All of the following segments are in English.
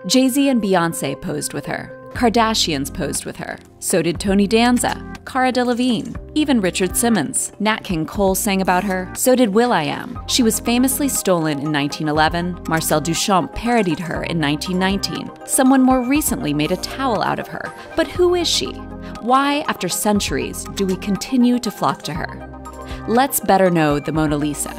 Jay-Z and Beyoncé posed with her. Kardashians posed with her. So did Tony Danza, Cara Delevingne, even Richard Simmons. Nat King Cole sang about her. So did will.i.am. She was famously stolen in 1911. Marcel Duchamp parodied her in 1919. Someone more recently made a towel out of her. But who is she? Why, after centuries, do we continue to flock to her? Let's better know the Mona Lisa.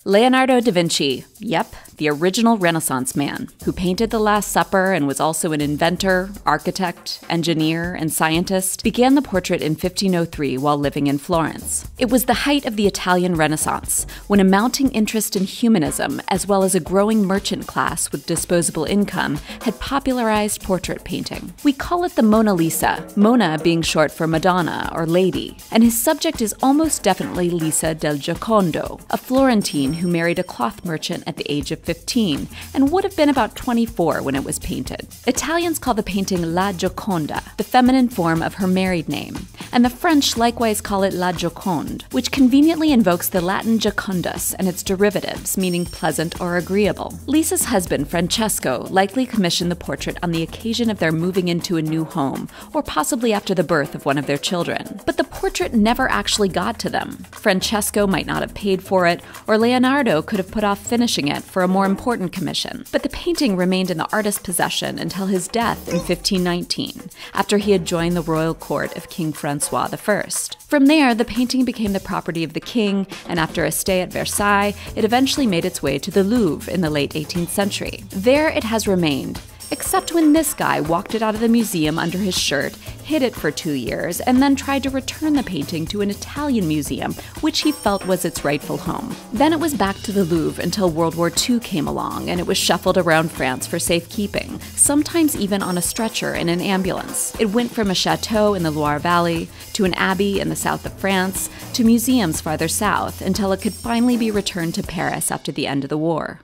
Leonardo da Vinci, yep, the original Renaissance man, who painted The Last Supper and was also an inventor, architect, engineer, and scientist, began the portrait in 1503 while living in Florence. It was the height of the Italian Renaissance, when a mounting interest in humanism, as well as a growing merchant class with disposable income, had popularized portrait painting. We call it the Mona Lisa, Mona being short for Madonna or Lady, and his subject is almost definitely Lisa del Giocondo, a Florentine who married a cloth merchant at the age of 15 and would have been about 24 when it was painted. Italians call the painting La Gioconda, the feminine form of her married name, and the French likewise call it La Joconde, which conveniently invokes the Latin Jocundus and its derivatives, meaning pleasant or agreeable. Lisa's husband, Francesco, likely commissioned the portrait on the occasion of their moving into a new home, or possibly after the birth of one of their children. But the portrait never actually got to them. Francesco might not have paid for it, or Leonardo could have put off finishing it for a more important commission. But the painting remained in the artist's possession until his death in 1519, after he had joined the royal court of King Francois I. From there, the painting became the property of the king, and after a stay at Versailles, it eventually made its way to the Louvre in the late 18th century. There it has remained, except when this guy walked it out of the museum under his shirt, hid it for 2 years, and then tried to return the painting to an Italian museum, which he felt was its rightful home. Then it was back to the Louvre until World War II came along, and it was shuffled around France for safekeeping, sometimes even on a stretcher in an ambulance. It went from a chateau in the Loire Valley, to an abbey in the south of France, to museums farther south, until it could finally be returned to Paris after the end of the war.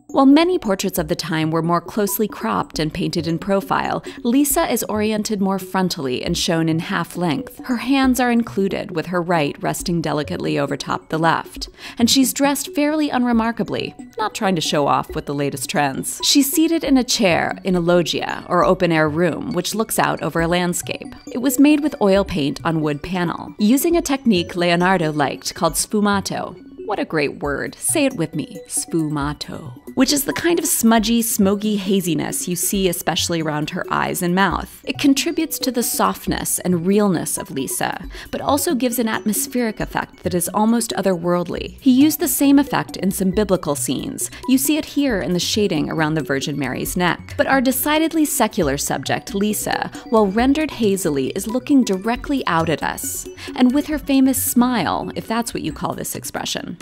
While many portraits of the time were more closely cropped and painted in profile, Lisa is oriented more frontally and shown in half-length. Her hands are included, with her right resting delicately over top the left. And she's dressed fairly unremarkably, not trying to show off with the latest trends. She's seated in a chair in a loggia, or open-air room, which looks out over a landscape. It was made with oil paint on wood panel, using a technique Leonardo liked called sfumato. What a great word. Say it with me. Sfumato. Which is the kind of smudgy, smoky haziness you see especially around her eyes and mouth. It contributes to the softness and realness of Lisa, but also gives an atmospheric effect that is almost otherworldly. He used the same effect in some biblical scenes. You see it here in the shading around the Virgin Mary's neck. But our decidedly secular subject, Lisa, while rendered hazily, is looking directly out at us. And with her famous smile, if that's what you call this expression.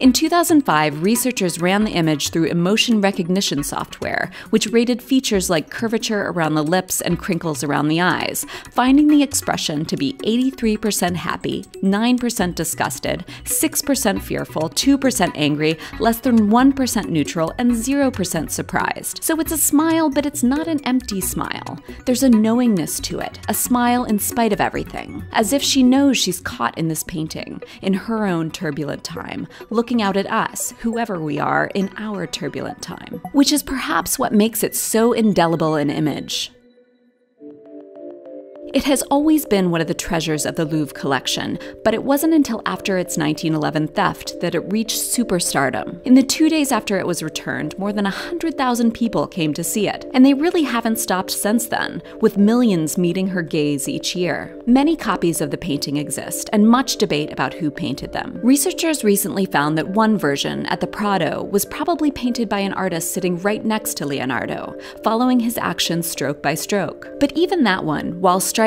In 2005, researchers ran the image through emotion recognition software, which rated features like curvature around the lips and crinkles around the eyes, finding the expression to be 83% happy, 9% disgusted, 6% fearful, 2% angry, less than 1% neutral, and 0% surprised. So it's a smile, but it's not an empty smile. There's a knowingness to it, a smile in spite of everything, as if she knows she's caught in this painting, in her own turbulent time, looking out at us, whoever we are, in our turbulent time. Which is perhaps what makes it so indelible an image. It has always been one of the treasures of the Louvre collection, but it wasn't until after its 1911 theft that it reached superstardom. In the 2 days after it was returned, more than 100,000 people came to see it, and they really haven't stopped since then, with millions meeting her gaze each year. Many copies of the painting exist, and much debate about who painted them. Researchers recently found that one version, at the Prado, was probably painted by an artist sitting right next to Leonardo, following his actions stroke by stroke. But even that one, while striking,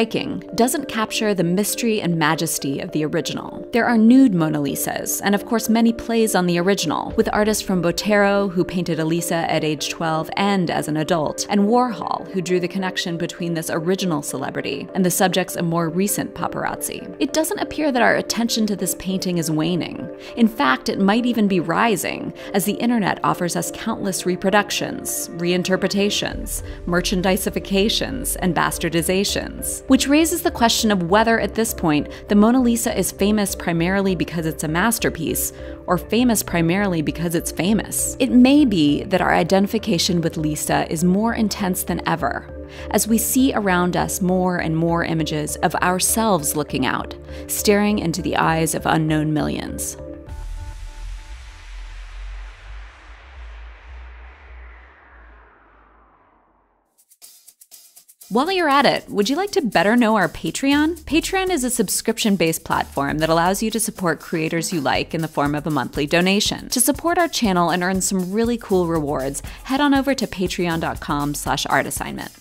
doesn't capture the mystery and majesty of the original. There are nude Mona Lisas, and of course many plays on the original, with artists from Botero, who painted Elisa at age 12 and as an adult, and Warhol, who drew the connection between this original celebrity and the subjects of more recent paparazzi. It doesn't appear that our attention to this painting is waning. In fact, it might even be rising, as the internet offers us countless reproductions, reinterpretations, merchandisifications, and bastardizations. is. Which raises the question of whether, at this point, the Mona Lisa is famous primarily because it's a masterpiece, or famous primarily because it's famous. It may be that our identification with Lisa is more intense than ever, as we see around us more and more images of ourselves looking out, staring into the eyes of unknown millions. While you're at it, would you like to better know our Patreon? Patreon is a subscription-based platform that allows you to support creators you like in the form of a monthly donation. To support our channel and earn some really cool rewards, head on over to patreon.com/artassignment.